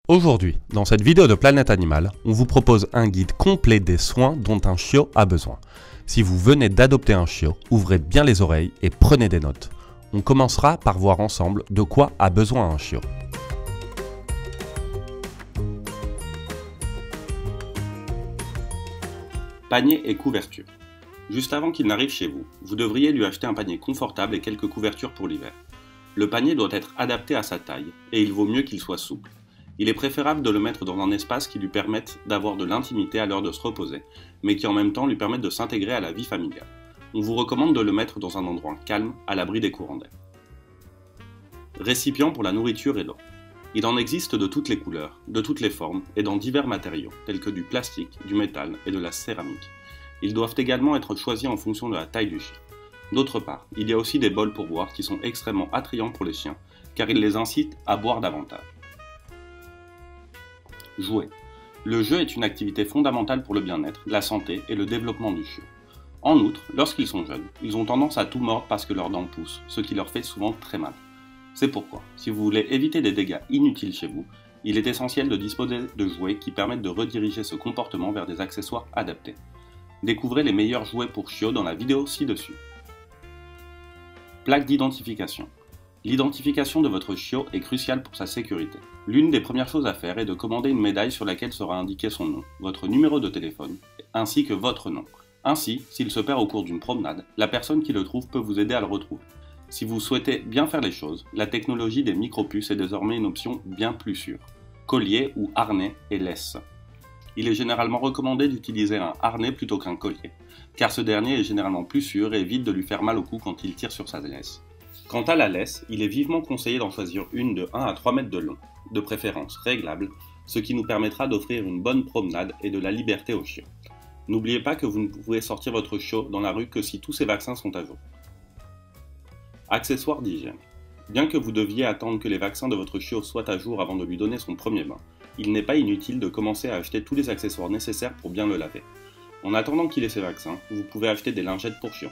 Aujourd'hui, dans cette vidéo de Planète Animale, on vous propose un guide complet des soins dont un chiot a besoin. Si vous venez d'adopter un chiot, ouvrez bien les oreilles et prenez des notes. On commencera par voir ensemble de quoi a besoin un chiot. Panier et couverture. Juste avant qu'il n'arrive chez vous, vous devriez lui acheter un panier confortable et quelques couvertures pour l'hiver. Le panier doit être adapté à sa taille et il vaut mieux qu'il soit souple. Il est préférable de le mettre dans un espace qui lui permette d'avoir de l'intimité à l'heure de se reposer, mais qui en même temps lui permette de s'intégrer à la vie familiale. On vous recommande de le mettre dans un endroit calme, à l'abri des courants d'air. Récipient pour la nourriture et l'eau. Il en existe de toutes les couleurs, de toutes les formes et dans divers matériaux, tels que du plastique, du métal et de la céramique. Ils doivent également être choisis en fonction de la taille du chien. D'autre part, il y a aussi des bols pour boire qui sont extrêmement attrayants pour les chiens, car ils les incitent à boire davantage. Jouer. Le jeu est une activité fondamentale pour le bien-être, la santé et le développement du chiot. En outre, lorsqu'ils sont jeunes, ils ont tendance à tout mordre parce que leurs dents poussent, ce qui leur fait souvent très mal. C'est pourquoi, si vous voulez éviter des dégâts inutiles chez vous, il est essentiel de disposer de jouets qui permettent de rediriger ce comportement vers des accessoires adaptés. Découvrez les meilleurs jouets pour chiots dans la vidéo ci-dessus. Plaque d'identification. L'identification de votre chiot est cruciale pour sa sécurité. L'une des premières choses à faire est de commander une médaille sur laquelle sera indiqué son nom, votre numéro de téléphone, ainsi que votre nom. Ainsi, s'il se perd au cours d'une promenade, la personne qui le trouve peut vous aider à le retrouver. Si vous souhaitez bien faire les choses, la technologie des micropuces est désormais une option bien plus sûre. Collier ou harnais et laisse. Il est généralement recommandé d'utiliser un harnais plutôt qu'un collier, car ce dernier est généralement plus sûr et évite de lui faire mal au cou quand il tire sur sa laisse. Quant à la laisse, il est vivement conseillé d'en choisir une de 1 à 3 mètres de long, de préférence réglable, ce qui nous permettra d'offrir une bonne promenade et de la liberté au chiot. N'oubliez pas que vous ne pouvez sortir votre chiot dans la rue que si tous ces vaccins sont à jour. Accessoires d'hygiène. Bien que vous deviez attendre que les vaccins de votre chiot soient à jour avant de lui donner son premier bain, il n'est pas inutile de commencer à acheter tous les accessoires nécessaires pour bien le laver. En attendant qu'il ait ses vaccins, vous pouvez acheter des lingettes pour chiot.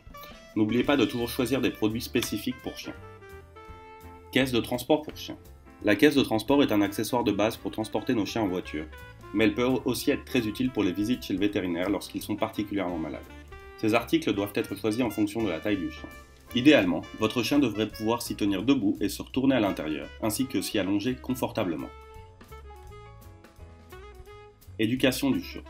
N'oubliez pas de toujours choisir des produits spécifiques pour chien. Caisse de transport pour chien. La caisse de transport est un accessoire de base pour transporter nos chiens en voiture, mais elle peut aussi être très utile pour les visites chez le vétérinaire lorsqu'ils sont particulièrement malades. Ces articles doivent être choisis en fonction de la taille du chien. Idéalement, votre chien devrait pouvoir s'y tenir debout et se retourner à l'intérieur, ainsi que s'y allonger confortablement. Éducation du chiot.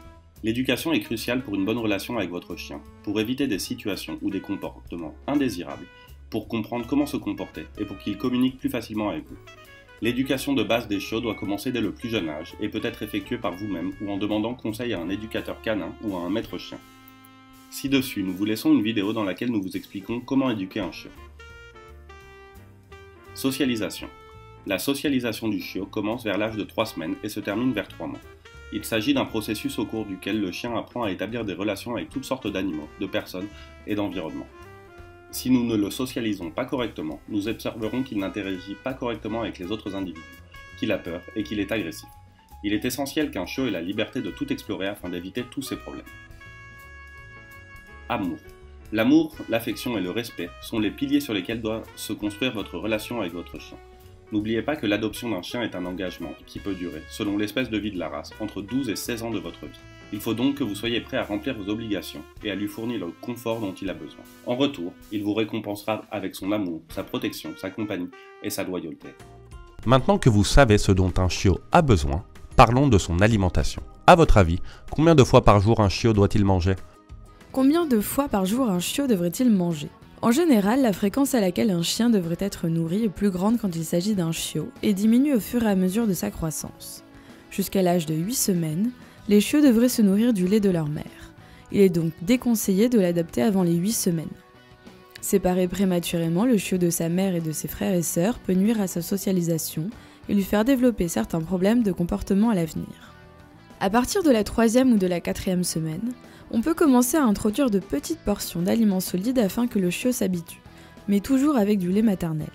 L'éducation est cruciale pour une bonne relation avec votre chien, pour éviter des situations ou des comportements indésirables, pour comprendre comment se comporter et pour qu'il communique plus facilement avec vous. L'éducation de base des chiots doit commencer dès le plus jeune âge et peut être effectuée par vous-même ou en demandant conseil à un éducateur canin ou à un maître chien. Ci-dessus, nous vous laissons une vidéo dans laquelle nous vous expliquons comment éduquer un chiot. Socialisation. La socialisation du chiot commence vers l'âge de 3 semaines et se termine vers 3 mois. Il s'agit d'un processus au cours duquel le chien apprend à établir des relations avec toutes sortes d'animaux, de personnes et d'environnements. Si nous ne le socialisons pas correctement, nous observerons qu'il n'interagit pas correctement avec les autres individus, qu'il a peur et qu'il est agressif. Il est essentiel qu'un chiot ait la liberté de tout explorer afin d'éviter tous ces problèmes. Amour. L'amour, l'affection et le respect sont les piliers sur lesquels doit se construire votre relation avec votre chien. N'oubliez pas que l'adoption d'un chien est un engagement qui peut durer, selon l'espèce de vie de la race, entre 12 et 16 ans de votre vie. Il faut donc que vous soyez prêt à remplir vos obligations et à lui fournir le confort dont il a besoin. En retour, il vous récompensera avec son amour, sa protection, sa compagnie et sa loyauté. Maintenant que vous savez ce dont un chiot a besoin, parlons de son alimentation. À votre avis, combien de fois par jour un chiot doit-il manger ? Combien de fois par jour un chiot devrait-il manger ? En général, la fréquence à laquelle un chien devrait être nourri est plus grande quand il s'agit d'un chiot et diminue au fur et à mesure de sa croissance. Jusqu'à l'âge de 8 semaines, les chiots devraient se nourrir du lait de leur mère. Il est donc déconseillé de l'adopter avant les 8 semaines. Séparer prématurément le chiot de sa mère et de ses frères et sœurs peut nuire à sa socialisation et lui faire développer certains problèmes de comportement à l'avenir. À partir de la 3e ou de la 4e semaine, on peut commencer à introduire de petites portions d'aliments solides afin que le chiot s'habitue, mais toujours avec du lait maternel.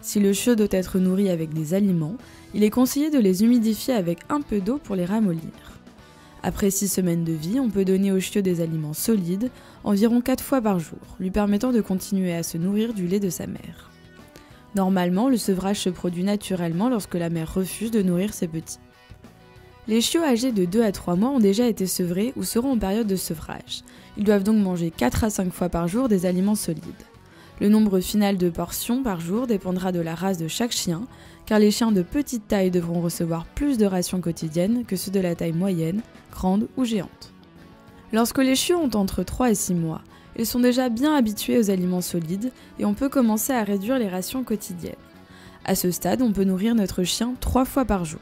Si le chiot doit être nourri avec des aliments, il est conseillé de les humidifier avec un peu d'eau pour les ramollir. Après 6 semaines de vie, on peut donner au chiot des aliments solides, environ 4 fois par jour, lui permettant de continuer à se nourrir du lait de sa mère. Normalement, le sevrage se produit naturellement lorsque la mère refuse de nourrir ses petits. Les chiots âgés de 2 à 3 mois ont déjà été sevrés ou seront en période de sevrage. Ils doivent donc manger 4 à 5 fois par jour des aliments solides. Le nombre final de portions par jour dépendra de la race de chaque chien, car les chiens de petite taille devront recevoir plus de rations quotidiennes que ceux de la taille moyenne, grande ou géante. Lorsque les chiots ont entre 3 et 6 mois, ils sont déjà bien habitués aux aliments solides et on peut commencer à réduire les rations quotidiennes. À ce stade, on peut nourrir notre chien 3 fois par jour.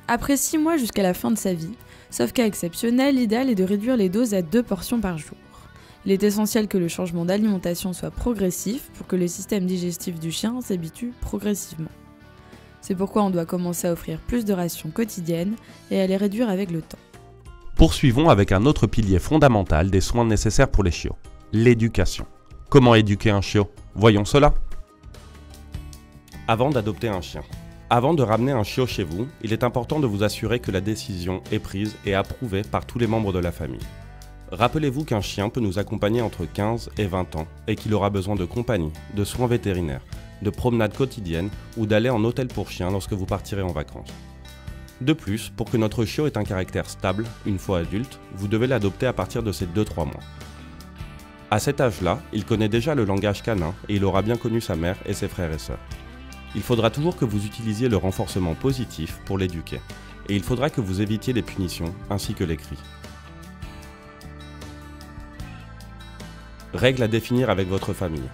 Après 6 mois jusqu'à la fin de sa vie, sauf cas exceptionnel, l'idéal est de réduire les doses à 2 portions par jour. Il est essentiel que le changement d'alimentation soit progressif pour que le système digestif du chien s'habitue progressivement. C'est pourquoi on doit commencer à offrir plus de rations quotidiennes et à les réduire avec le temps. Poursuivons avec un autre pilier fondamental des soins nécessaires pour les chiots, l'éducation. Comment éduquer un chiot? Voyons cela. Avant d'adopter un chien. Avant de ramener un chiot chez vous, il est important de vous assurer que la décision est prise et approuvée par tous les membres de la famille. Rappelez-vous qu'un chien peut nous accompagner entre 15 et 20 ans et qu'il aura besoin de compagnie, de soins vétérinaires, de promenades quotidiennes ou d'aller en hôtel pour chiens lorsque vous partirez en vacances. De plus, pour que notre chiot ait un caractère stable, une fois adulte, vous devez l'adopter à partir de ses 2-3 mois. À cet âge-là, il connaît déjà le langage canin et il aura bien connu sa mère et ses frères et sœurs. Il faudra toujours que vous utilisiez le renforcement positif pour l'éduquer, et il faudra que vous évitiez les punitions ainsi que les cris. Règles à définir avec votre famille.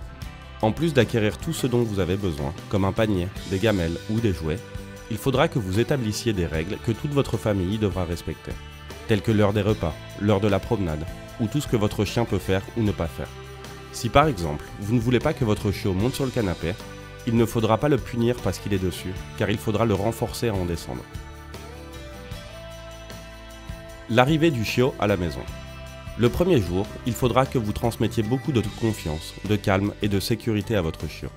En plus d'acquérir tout ce dont vous avez besoin, comme un panier, des gamelles ou des jouets, il faudra que vous établissiez des règles que toute votre famille devra respecter, telles que l'heure des repas, l'heure de la promenade, ou tout ce que votre chien peut faire ou ne pas faire. Si par exemple, vous ne voulez pas que votre chiot monte sur le canapé, il ne faudra pas le punir parce qu'il est dessus, car il faudra le renforcer à en descendre. L'arrivée du chiot à la maison. Le premier jour, il faudra que vous transmettiez beaucoup de confiance, de calme et de sécurité à votre chiot.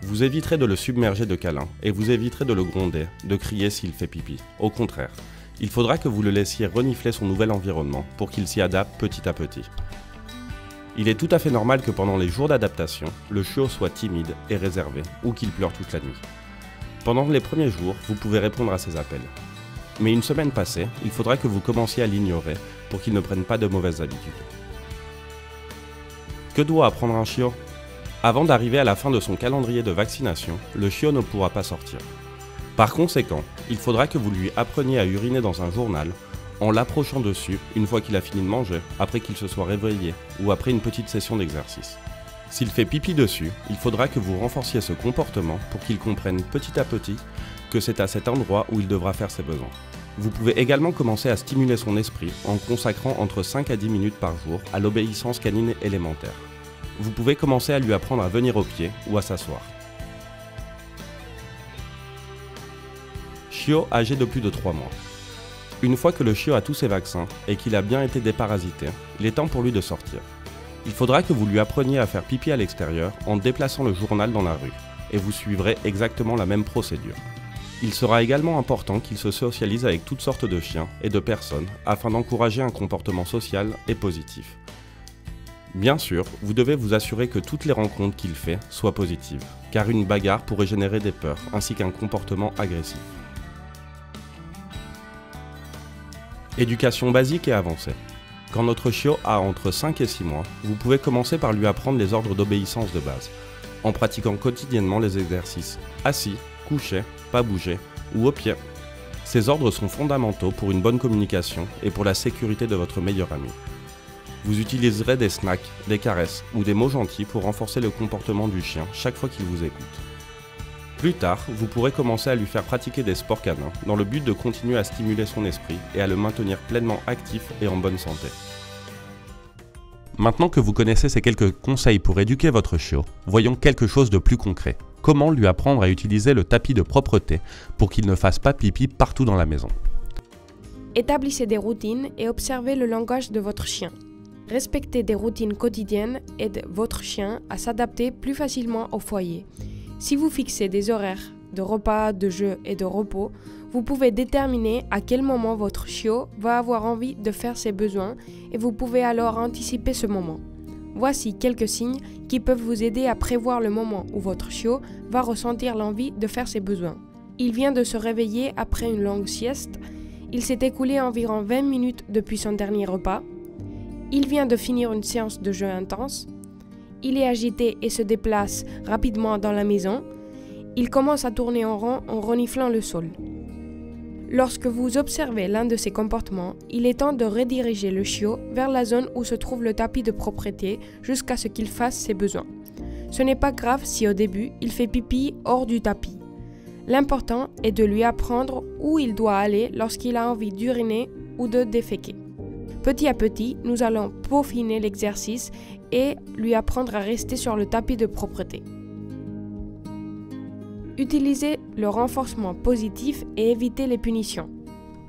Vous éviterez de le submerger de câlins et vous éviterez de le gronder, de crier s'il fait pipi. Au contraire, il faudra que vous le laissiez renifler son nouvel environnement pour qu'il s'y adapte petit à petit. Il est tout à fait normal que pendant les jours d'adaptation, le chiot soit timide et réservé ou qu'il pleure toute la nuit. Pendant les premiers jours, vous pouvez répondre à ses appels. Mais une semaine passée, il faudra que vous commenciez à l'ignorer pour qu'il ne prenne pas de mauvaises habitudes. Que doit apprendre un chiot ? Avant d'arriver à la fin de son calendrier de vaccination, le chiot ne pourra pas sortir. Par conséquent, il faudra que vous lui appreniez à uriner dans un journal en l'approchant dessus une fois qu'il a fini de manger, après qu'il se soit réveillé ou après une petite session d'exercice. S'il fait pipi dessus, il faudra que vous renforciez ce comportement pour qu'il comprenne petit à petit que c'est à cet endroit où il devra faire ses besoins. Vous pouvez également commencer à stimuler son esprit en consacrant entre 5 à 10 minutes par jour à l'obéissance canine élémentaire. Vous pouvez commencer à lui apprendre à venir au pied ou à s'asseoir. Chiot âgé de plus de 3 mois. Une fois que le chiot a tous ses vaccins et qu'il a bien été déparasité, il est temps pour lui de sortir. Il faudra que vous lui appreniez à faire pipi à l'extérieur en déplaçant le journal dans la rue, et vous suivrez exactement la même procédure. Il sera également important qu'il se socialise avec toutes sortes de chiens et de personnes afin d'encourager un comportement social et positif. Bien sûr, vous devez vous assurer que toutes les rencontres qu'il fait soient positives, car une bagarre pourrait générer des peurs ainsi qu'un comportement agressif. Éducation basique et avancée. Quand notre chiot a entre 5 et 6 mois, vous pouvez commencer par lui apprendre les ordres d'obéissance de base, en pratiquant quotidiennement les exercices assis, couché, pas bouger ou au pied. Ces ordres sont fondamentaux pour une bonne communication et pour la sécurité de votre meilleur ami. Vous utiliserez des snacks, des caresses ou des mots gentils pour renforcer le comportement du chien chaque fois qu'il vous écoute. Plus tard, vous pourrez commencer à lui faire pratiquer des sports canins dans le but de continuer à stimuler son esprit et à le maintenir pleinement actif et en bonne santé. Maintenant que vous connaissez ces quelques conseils pour éduquer votre chiot, voyons quelque chose de plus concret. Comment lui apprendre à utiliser le tapis de propreté pour qu'il ne fasse pas pipi partout dans la maison? Établissez des routines et observez le langage de votre chien. Respecter des routines quotidiennes aide votre chien à s'adapter plus facilement au foyer. Si vous fixez des horaires de repas, de jeux et de repos, vous pouvez déterminer à quel moment votre chiot va avoir envie de faire ses besoins et vous pouvez alors anticiper ce moment. Voici quelques signes qui peuvent vous aider à prévoir le moment où votre chiot va ressentir l'envie de faire ses besoins. Il vient de se réveiller après une longue sieste. Il s'est écoulé environ 20 minutes depuis son dernier repas. Il vient de finir une séance de jeu intense. Il est agité et se déplace rapidement dans la maison. Il commence à tourner en rond en reniflant le sol. Lorsque vous observez l'un de ces comportements, il est temps de rediriger le chiot vers la zone où se trouve le tapis de propreté jusqu'à ce qu'il fasse ses besoins. Ce n'est pas grave si au début, il fait pipi hors du tapis. L'important est de lui apprendre où il doit aller lorsqu'il a envie d'uriner ou de déféquer. Petit à petit, nous allons peaufiner l'exercice et lui apprendre à rester sur le tapis de propreté. Utilisez le renforcement positif et évitez les punitions.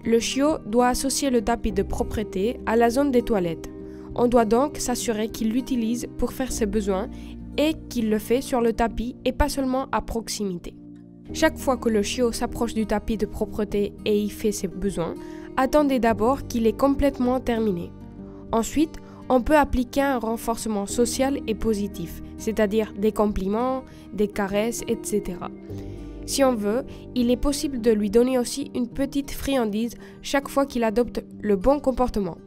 Le chiot doit associer le tapis de propreté à la zone des toilettes. On doit donc s'assurer qu'il l'utilise pour faire ses besoins et qu'il le fait sur le tapis et pas seulement à proximité. Chaque fois que le chiot s'approche du tapis de propreté et y fait ses besoins, attendez d'abord qu'il est complètement terminé. Ensuite, on peut appliquer un renforcement social et positif, c'est-à-dire des compliments, des caresses, etc. Si on veut, il est possible de lui donner aussi une petite friandise chaque fois qu'il adopte le bon comportement.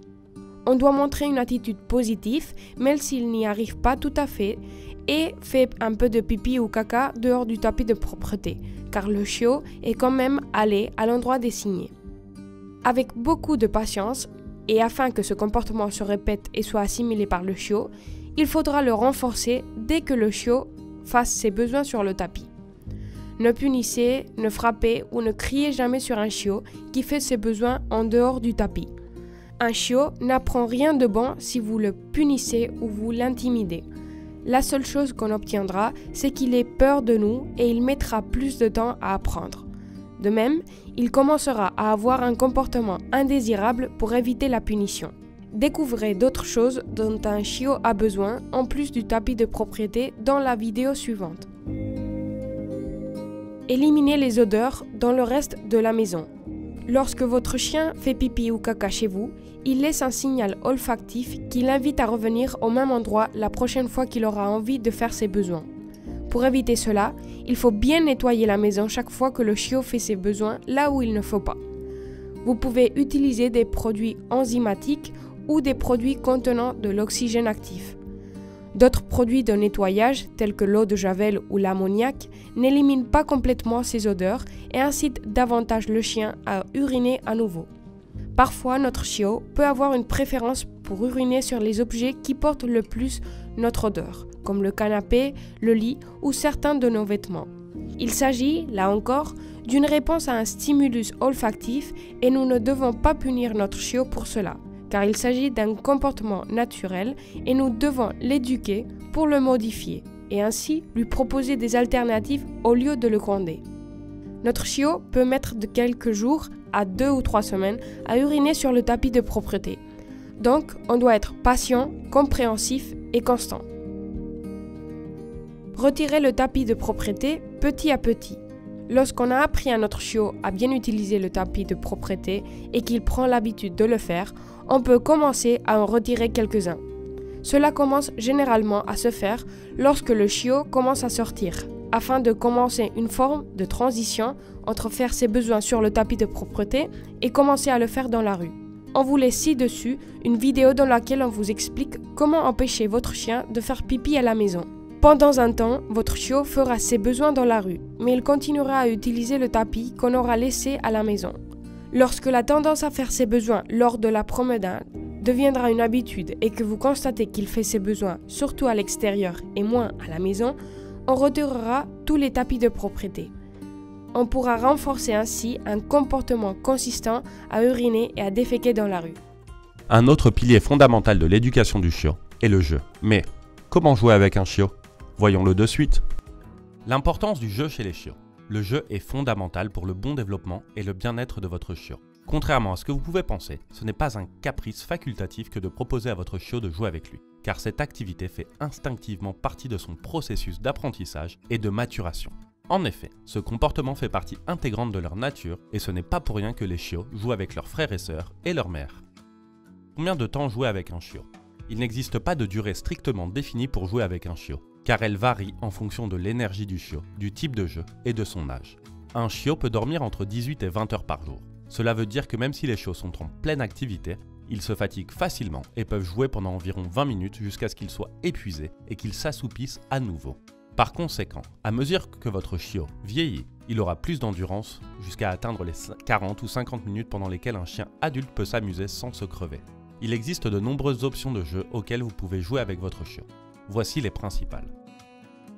On doit montrer une attitude positive, même s'il n'y arrive pas tout à fait, et fait un peu de pipi ou caca dehors du tapis de propreté, car le chiot est quand même allé à l'endroit désigné. Avec beaucoup de patience, et afin que ce comportement se répète et soit assimilé par le chiot, il faudra le renforcer dès que le chiot fasse ses besoins sur le tapis. Ne punissez, ne frappez ou ne criez jamais sur un chiot qui fait ses besoins en dehors du tapis. Un chiot n'apprend rien de bon si vous le punissez ou vous l'intimidez. La seule chose qu'on obtiendra, c'est qu'il ait peur de nous et il mettra plus de temps à apprendre. De même, il commencera à avoir un comportement indésirable pour éviter la punition. Découvrez d'autres choses dont un chiot a besoin en plus du tapis de propreté dans la vidéo suivante. Éliminez les odeurs dans le reste de la maison. Lorsque votre chien fait pipi ou caca chez vous, il laisse un signal olfactif qui l'invite à revenir au même endroit la prochaine fois qu'il aura envie de faire ses besoins. Pour éviter cela, il faut bien nettoyer la maison chaque fois que le chiot fait ses besoins là où il ne faut pas. Vous pouvez utiliser des produits enzymatiques ou des produits contenant de l'oxygène actif. D'autres produits de nettoyage, tels que l'eau de javel ou l'ammoniac, n'éliminent pas complètement ces odeurs et incitent davantage le chien à uriner à nouveau. Parfois, notre chiot peut avoir une préférence pour uriner sur les objets qui portent le plus notre odeur, comme le canapé, le lit ou certains de nos vêtements. Il s'agit, là encore, d'une réponse à un stimulus olfactif et nous ne devons pas punir notre chiot pour cela, car il s'agit d'un comportement naturel et nous devons l'éduquer pour le modifier et ainsi lui proposer des alternatives au lieu de le gronder. Notre chiot peut mettre de quelques jours à 2 ou 3 semaines à uriner sur le tapis de propreté. Donc, on doit être patient, compréhensif et constant. Retirez le tapis de propreté petit à petit. Lorsqu'on a appris à notre chiot à bien utiliser le tapis de propreté et qu'il prend l'habitude de le faire, on peut commencer à en retirer quelques-uns. Cela commence généralement à se faire lorsque le chiot commence à sortir, afin de commencer une forme de transition entre faire ses besoins sur le tapis de propreté et commencer à le faire dans la rue. On vous laisse ci-dessus une vidéo dans laquelle on vous explique comment empêcher votre chien de faire pipi à la maison. Pendant un temps, votre chiot fera ses besoins dans la rue, mais il continuera à utiliser le tapis qu'on aura laissé à la maison. Lorsque la tendance à faire ses besoins lors de la promenade deviendra une habitude et que vous constatez qu'il fait ses besoins surtout à l'extérieur et moins à la maison, on retirera tous les tapis de propreté. On pourra renforcer ainsi un comportement consistant à uriner et à déféquer dans la rue. Un autre pilier fondamental de l'éducation du chiot est le jeu. Mais comment jouer avec un chiot ? Voyons-le de suite. L'importance du jeu chez les chiots. Le jeu est fondamental pour le bon développement et le bien-être de votre chiot. Contrairement à ce que vous pouvez penser, ce n'est pas un caprice facultatif que de proposer à votre chiot de jouer avec lui, car cette activité fait instinctivement partie de son processus d'apprentissage et de maturation. En effet, ce comportement fait partie intégrante de leur nature et ce n'est pas pour rien que les chiots jouent avec leurs frères et sœurs et leur mère. Combien de temps jouer avec un chiot ? Il n'existe pas de durée strictement définie pour jouer avec un chiot, car elle varie en fonction de l'énergie du chiot, du type de jeu et de son âge. Un chiot peut dormir entre 18 et 20 heures par jour. Cela veut dire que même si les chiots sont en pleine activité, ils se fatiguent facilement et peuvent jouer pendant environ 20 minutes jusqu'à ce qu'ils soient épuisés et qu'ils s'assoupissent à nouveau. Par conséquent, à mesure que votre chiot vieillit, il aura plus d'endurance jusqu'à atteindre les 40 ou 50 minutes pendant lesquelles un chien adulte peut s'amuser sans se crever. Il existe de nombreuses options de jeu auxquelles vous pouvez jouer avec votre chiot. Voici les principales.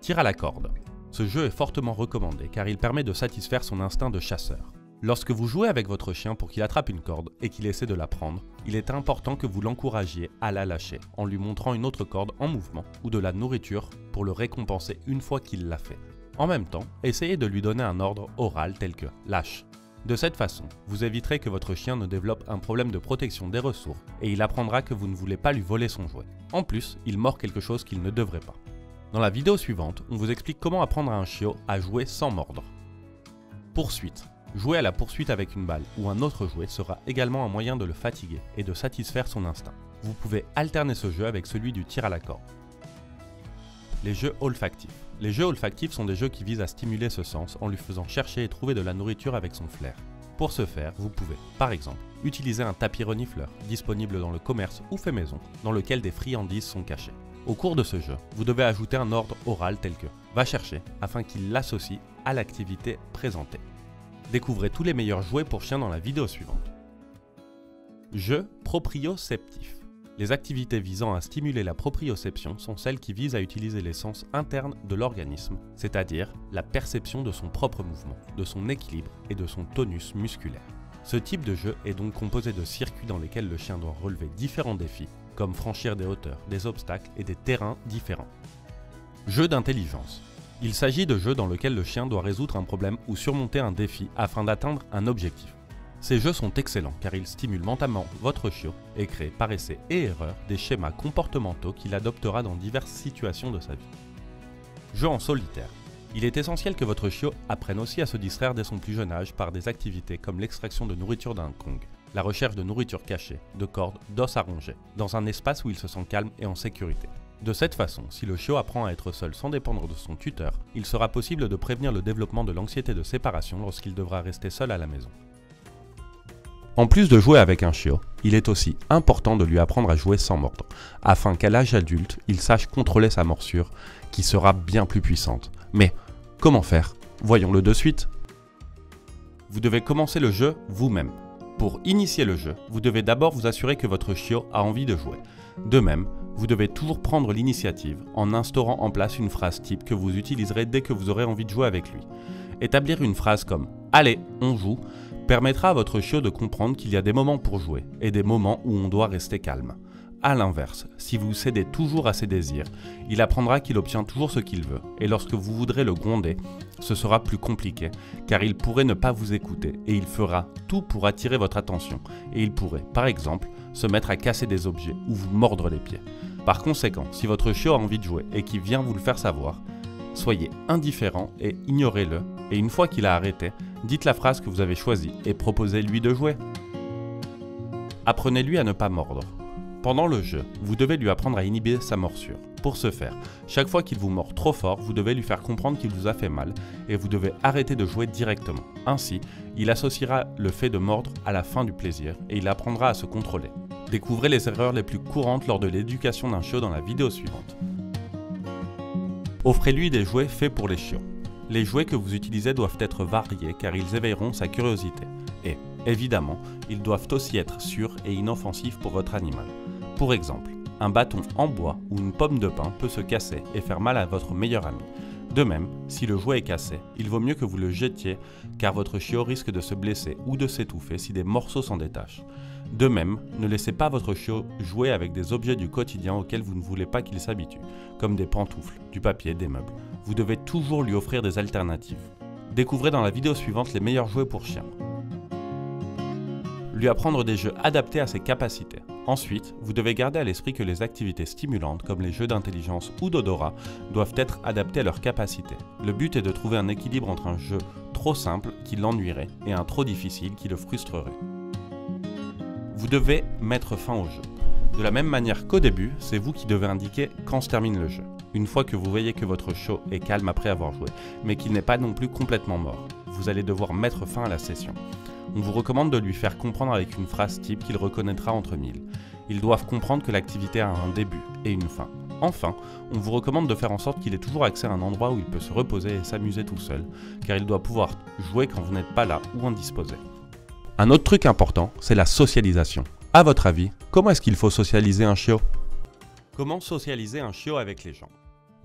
Tir à la corde. Ce jeu est fortement recommandé car il permet de satisfaire son instinct de chasseur. Lorsque vous jouez avec votre chien pour qu'il attrape une corde et qu'il essaie de la prendre, il est important que vous l'encouragiez à la lâcher en lui montrant une autre corde en mouvement ou de la nourriture pour le récompenser une fois qu'il l'a fait. En même temps, essayez de lui donner un ordre oral tel que « lâche ». De cette façon, vous éviterez que votre chien ne développe un problème de protection des ressources et il apprendra que vous ne voulez pas lui voler son jouet. En plus, il mord quelque chose qu'il ne devrait pas. Dans la vidéo suivante, on vous explique comment apprendre à un chiot à jouer sans mordre. Poursuite. Jouer à la poursuite avec une balle ou un autre jouet sera également un moyen de le fatiguer et de satisfaire son instinct. Vous pouvez alterner ce jeu avec celui du tir à la corde. Les jeux olfactifs. Les jeux olfactifs sont des jeux qui visent à stimuler ce sens en lui faisant chercher et trouver de la nourriture avec son flair. Pour ce faire, vous pouvez, par exemple, utiliser un tapis renifleur, disponible dans le commerce ou fait maison, dans lequel des friandises sont cachées. Au cours de ce jeu, vous devez ajouter un ordre oral tel que « va chercher » afin qu'il l'associe à l'activité présentée. Découvrez tous les meilleurs jouets pour chiens dans la vidéo suivante. Jeu proprioceptif. Les activités visant à stimuler la proprioception sont celles qui visent à utiliser les sens internes de l'organisme, c'est-à-dire la perception de son propre mouvement, de son équilibre et de son tonus musculaire. Ce type de jeu est donc composé de circuits dans lesquels le chien doit relever différents défis, comme franchir des hauteurs, des obstacles et des terrains différents. Jeu d'intelligence. Il s'agit de jeux dans lesquels le chien doit résoudre un problème ou surmonter un défi afin d'atteindre un objectif. Ces jeux sont excellents car ils stimulent mentalement votre chiot et créent par essai et erreur des schémas comportementaux qu'il adoptera dans diverses situations de sa vie. Jeu en solitaire. Il est essentiel que votre chiot apprenne aussi à se distraire dès son plus jeune âge par des activités comme l'extraction de nourriture d'un Kong, la recherche de nourriture cachée, de cordes, d'os à ronger, dans un espace où il se sent calme et en sécurité. De cette façon, si le chiot apprend à être seul sans dépendre de son tuteur, il sera possible de prévenir le développement de l'anxiété de séparation lorsqu'il devra rester seul à la maison. En plus de jouer avec un chiot, il est aussi important de lui apprendre à jouer sans mordre, afin qu'à l'âge adulte, il sache contrôler sa morsure, qui sera bien plus puissante. Mais comment faire? Voyons-le de suite. Vous devez commencer le jeu vous-même. Pour initier le jeu, vous devez d'abord vous assurer que votre chiot a envie de jouer. De même, vous devez toujours prendre l'initiative en instaurant en place une phrase type que vous utiliserez dès que vous aurez envie de jouer avec lui. Établir une phrase comme « Allez, on joue » permettra à votre chiot de comprendre qu'il y a des moments pour jouer et des moments où on doit rester calme. A l'inverse, si vous cédez toujours à ses désirs, il apprendra qu'il obtient toujours ce qu'il veut et lorsque vous voudrez le gronder, ce sera plus compliqué car il pourrait ne pas vous écouter et il fera tout pour attirer votre attention et il pourrait, par exemple, se mettre à casser des objets ou vous mordre les pieds. Par conséquent, si votre chiot a envie de jouer et qu'il vient vous le faire savoir, soyez indifférent et ignorez-le et une fois qu'il a arrêté, dites la phrase que vous avez choisie et proposez-lui de jouer. Apprenez-lui à ne pas mordre. Pendant le jeu, vous devez lui apprendre à inhiber sa morsure. Pour ce faire, chaque fois qu'il vous mord trop fort, vous devez lui faire comprendre qu'il vous a fait mal et vous devez arrêter de jouer directement. Ainsi, il associera le fait de mordre à la fin du plaisir et il apprendra à se contrôler. Découvrez les erreurs les plus courantes lors de l'éducation d'un chiot dans la vidéo suivante. Offrez-lui des jouets faits pour les chiots. Les jouets que vous utilisez doivent être variés car ils éveilleront sa curiosité. Et, évidemment, ils doivent aussi être sûrs et inoffensifs pour votre animal. Pour exemple, un bâton en bois ou une pomme de pin peut se casser et faire mal à votre meilleur ami. De même, si le jouet est cassé, il vaut mieux que vous le jetiez car votre chiot risque de se blesser ou de s'étouffer si des morceaux s'en détachent. De même, ne laissez pas votre chiot jouer avec des objets du quotidien auxquels vous ne voulez pas qu'il s'habitue, comme des pantoufles, du papier, des meubles. Vous devez toujours lui offrir des alternatives. Découvrez dans la vidéo suivante les meilleurs jouets pour chiens. Lui apprendre des jeux adaptés à ses capacités. Ensuite, vous devez garder à l'esprit que les activités stimulantes comme les jeux d'intelligence ou d'odorat doivent être adaptés à leurs capacités. Le but est de trouver un équilibre entre un jeu trop simple qui l'ennuierait et un trop difficile qui le frustrerait. Vous devez mettre fin au jeu. De la même manière qu'au début, c'est vous qui devez indiquer quand se termine le jeu. Une fois que vous voyez que votre chiot est calme après avoir joué, mais qu'il n'est pas non plus complètement mort, vous allez devoir mettre fin à la session. On vous recommande de lui faire comprendre avec une phrase type qu'il reconnaîtra entre mille. Ils doivent comprendre que l'activité a un début et une fin. Enfin, on vous recommande de faire en sorte qu'il ait toujours accès à un endroit où il peut se reposer et s'amuser tout seul, car il doit pouvoir jouer quand vous n'êtes pas là ou indisposé. Un autre truc important, c'est la socialisation. À votre avis, comment est-ce qu'il faut socialiser un chiot? Comment socialiser un chiot avec les gens?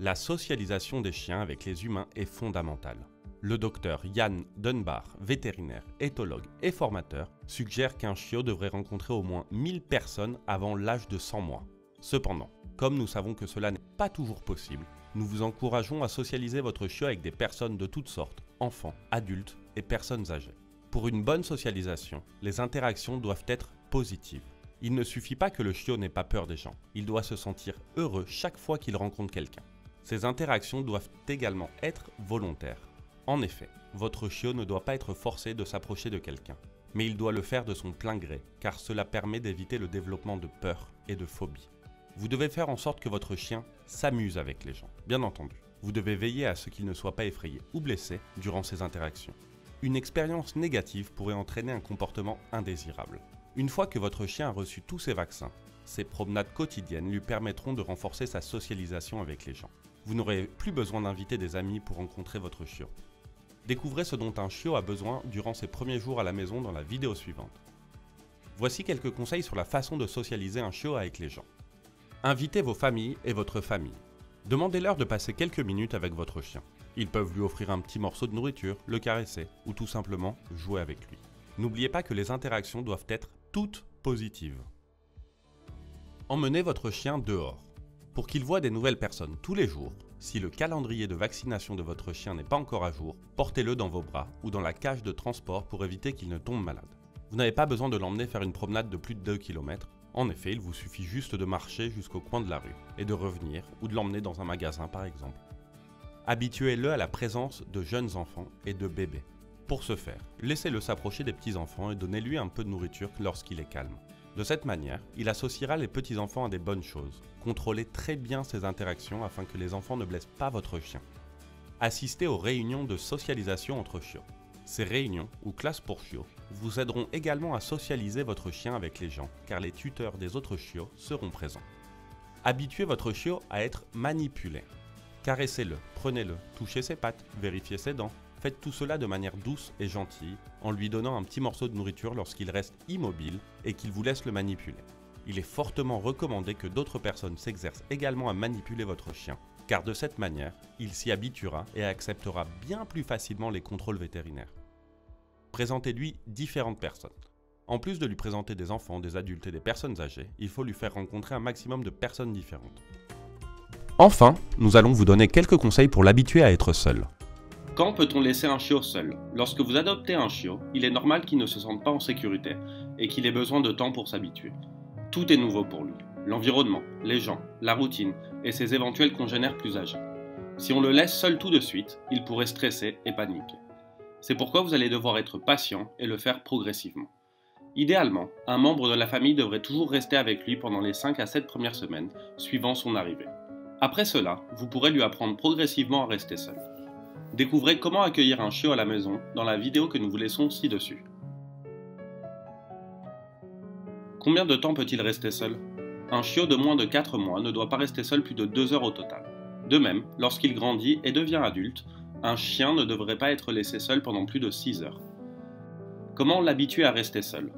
La socialisation des chiens avec les humains est fondamentale. Le docteur Yann Dunbar, vétérinaire, éthologue et formateur, suggère qu'un chiot devrait rencontrer au moins 1000 personnes avant l'âge de 100 mois. Cependant, comme nous savons que cela n'est pas toujours possible, nous vous encourageons à socialiser votre chiot avec des personnes de toutes sortes, enfants, adultes et personnes âgées. Pour une bonne socialisation, les interactions doivent être positives. Il ne suffit pas que le chiot n'ait pas peur des gens, il doit se sentir heureux chaque fois qu'il rencontre quelqu'un. Ces interactions doivent également être volontaires. En effet, votre chiot ne doit pas être forcé de s'approcher de quelqu'un, mais il doit le faire de son plein gré, car cela permet d'éviter le développement de peur et de phobie. Vous devez faire en sorte que votre chien s'amuse avec les gens, bien entendu. Vous devez veiller à ce qu'il ne soit pas effrayé ou blessé durant ces interactions. Une expérience négative pourrait entraîner un comportement indésirable. Une fois que votre chien a reçu tous ses vaccins, ces promenades quotidiennes lui permettront de renforcer sa socialisation avec les gens. Vous n'aurez plus besoin d'inviter des amis pour rencontrer votre chiot. Découvrez ce dont un chiot a besoin durant ses premiers jours à la maison dans la vidéo suivante. Voici quelques conseils sur la façon de socialiser un chiot avec les gens. Invitez vos familles et votre famille. Demandez-leur de passer quelques minutes avec votre chien. Ils peuvent lui offrir un petit morceau de nourriture, le caresser ou tout simplement jouer avec lui. N'oubliez pas que les interactions doivent être toutes positives. Emmenez votre chien dehors. Pour qu'il voit des nouvelles personnes tous les jours, si le calendrier de vaccination de votre chien n'est pas encore à jour, portez-le dans vos bras ou dans la cage de transport pour éviter qu'il ne tombe malade. Vous n'avez pas besoin de l'emmener faire une promenade de plus de 2 km. En effet, il vous suffit juste de marcher jusqu'au coin de la rue et de revenir ou de l'emmener dans un magasin par exemple. Habituez-le à la présence de jeunes enfants et de bébés. Pour ce faire, laissez-le s'approcher des petits-enfants et donnez-lui un peu de nourriture lorsqu'il est calme. De cette manière, il associera les petits-enfants à des bonnes choses. Contrôlez très bien ces interactions afin que les enfants ne blessent pas votre chien. Assistez aux réunions de socialisation entre chiots. Ces réunions, ou classes pour chiots, vous aideront également à socialiser votre chien avec les gens, car les tuteurs des autres chiots seront présents. Habituez votre chiot à être manipulé. Caressez-le, prenez-le, touchez ses pattes, vérifiez ses dents. Faites tout cela de manière douce et gentille, en lui donnant un petit morceau de nourriture lorsqu'il reste immobile et qu'il vous laisse le manipuler. Il est fortement recommandé que d'autres personnes s'exercent également à manipuler votre chien, car de cette manière, il s'y habituera et acceptera bien plus facilement les contrôles vétérinaires. Présentez-lui différentes personnes. En plus de lui présenter des enfants, des adultes et des personnes âgées, il faut lui faire rencontrer un maximum de personnes différentes. Enfin, nous allons vous donner quelques conseils pour l'habituer à être seul. Quand peut-on laisser un chiot seul? Lorsque vous adoptez un chiot, il est normal qu'il ne se sente pas en sécurité et qu'il ait besoin de temps pour s'habituer. Tout est nouveau pour lui. L'environnement, les gens, la routine et ses éventuels congénères plus âgés. Si on le laisse seul tout de suite, il pourrait stresser et paniquer. C'est pourquoi vous allez devoir être patient et le faire progressivement. Idéalement, un membre de la famille devrait toujours rester avec lui pendant les 5 à 7 premières semaines suivant son arrivée. Après cela, vous pourrez lui apprendre progressivement à rester seul. Découvrez comment accueillir un chiot à la maison dans la vidéo que nous vous laissons ci-dessus. Combien de temps peut-il rester seul? Un chiot de moins de 4 mois ne doit pas rester seul plus de 2 heures au total. De même, lorsqu'il grandit et devient adulte, un chien ne devrait pas être laissé seul pendant plus de 6 heures. Comment l'habituer à rester seul?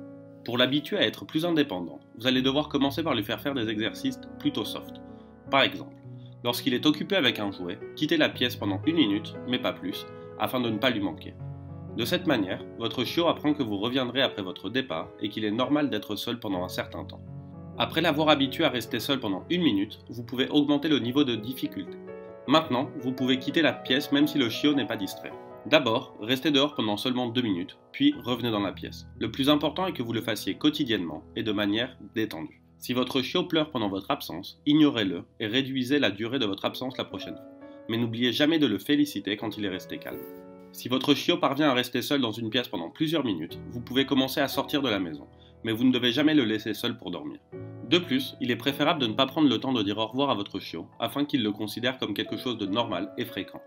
Pour l'habituer à être plus indépendant, vous allez devoir commencer par lui faire des exercices plutôt soft. Par exemple, lorsqu'il est occupé avec un jouet, quittez la pièce pendant 1 minute, mais pas plus, afin de ne pas lui manquer. De cette manière, votre chiot apprend que vous reviendrez après votre départ et qu'il est normal d'être seul pendant un certain temps. Après l'avoir habitué à rester seul pendant 1 minute, vous pouvez augmenter le niveau de difficulté. Maintenant, vous pouvez quitter la pièce même si le chiot n'est pas distrait. D'abord, restez dehors pendant seulement 2 minutes, puis revenez dans la pièce. Le plus important est que vous le fassiez quotidiennement et de manière détendue. Si votre chiot pleure pendant votre absence, ignorez-le et réduisez la durée de votre absence la prochaine fois. Mais n'oubliez jamais de le féliciter quand il est resté calme. Si votre chiot parvient à rester seul dans une pièce pendant plusieurs minutes, vous pouvez commencer à sortir de la maison. mais vous ne devez jamais le laisser seul pour dormir. De plus, il est préférable de ne pas prendre le temps de dire au revoir à votre chiot, afin qu'il le considère comme quelque chose de normal et fréquent.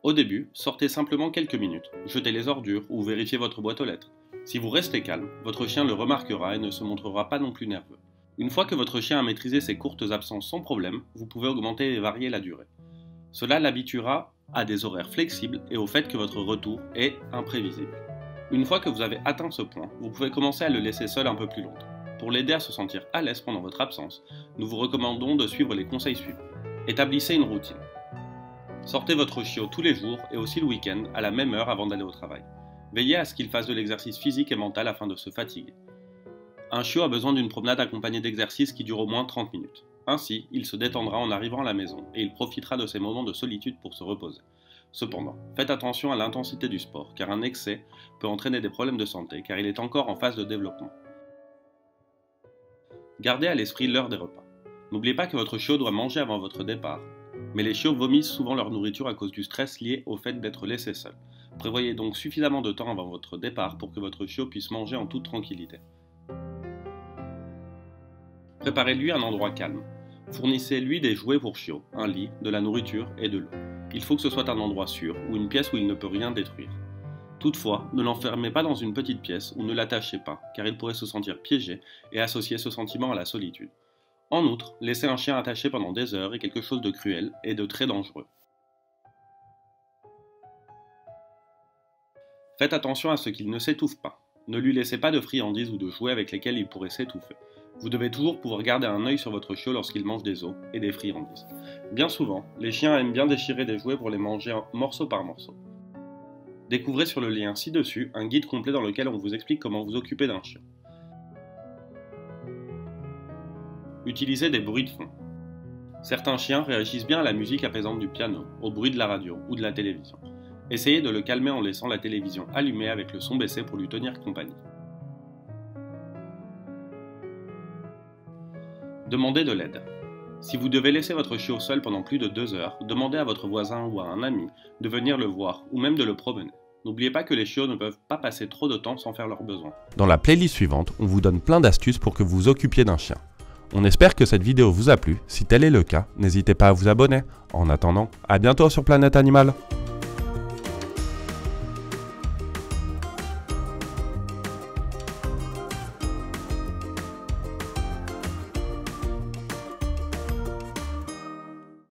Au début, sortez simplement quelques minutes, jetez les ordures ou vérifiez votre boîte aux lettres. Si vous restez calme, votre chien le remarquera et ne se montrera pas non plus nerveux. Une fois que votre chien a maîtrisé ses courtes absences sans problème, vous pouvez augmenter et varier la durée. Cela l'habituera à des horaires flexibles et au fait que votre retour est imprévisible. Une fois que vous avez atteint ce point, vous pouvez commencer à le laisser seul un peu plus longtemps. Pour l'aider à se sentir à l'aise pendant votre absence, nous vous recommandons de suivre les conseils suivants. Établissez une routine. Sortez votre chiot tous les jours et aussi le week-end à la même heure avant d'aller au travail. Veillez à ce qu'il fasse de l'exercice physique et mental afin de se fatiguer. Un chiot a besoin d'une promenade accompagnée d'exercices qui durent au moins 30 minutes. Ainsi, il se détendra en arrivant à la maison et il profitera de ces moments de solitude pour se reposer. Cependant, faites attention à l'intensité du sport, car un excès peut entraîner des problèmes de santé, car il est encore en phase de développement. Gardez à l'esprit l'heure des repas. N'oubliez pas que votre chiot doit manger avant votre départ, mais les chiots vomissent souvent leur nourriture à cause du stress lié au fait d'être laissés seuls. Prévoyez donc suffisamment de temps avant votre départ pour que votre chiot puisse manger en toute tranquillité. Préparez-lui un endroit calme. Fournissez-lui des jouets pour chiot, un lit, de la nourriture et de l'eau. Il faut que ce soit un endroit sûr ou une pièce où il ne peut rien détruire. Toutefois, ne l'enfermez pas dans une petite pièce ou ne l'attachez pas, car il pourrait se sentir piégé et associer ce sentiment à la solitude. En outre, laisser un chien attaché pendant des heures est quelque chose de cruel et de très dangereux. Faites attention à ce qu'il ne s'étouffe pas. Ne lui laissez pas de friandises ou de jouets avec lesquels il pourrait s'étouffer. Vous devez toujours pouvoir garder un œil sur votre chiot lorsqu'il mange des os et des friandises. Bien souvent, les chiens aiment bien déchirer des jouets pour les manger morceau par morceau. Découvrez sur le lien ci-dessus un guide complet dans lequel on vous explique comment vous occuper d'un chien. Utilisez des bruits de fond. Certains chiens réagissent bien à la musique apaisante du piano, au bruit de la radio ou de la télévision. Essayez de le calmer en laissant la télévision allumée avec le son baissé pour lui tenir compagnie. Demandez de l'aide. Si vous devez laisser votre chiot seul pendant plus de 2 heures, demandez à votre voisin ou à un ami de venir le voir ou même de le promener. N'oubliez pas que les chiots ne peuvent pas passer trop de temps sans faire leurs besoins. Dans la playlist suivante, on vous donne plein d'astuces pour que vous vous occupiez d'un chien. On espère que cette vidéo vous a plu. Si tel est le cas, n'hésitez pas à vous abonner. En attendant, à bientôt sur Planète Animal.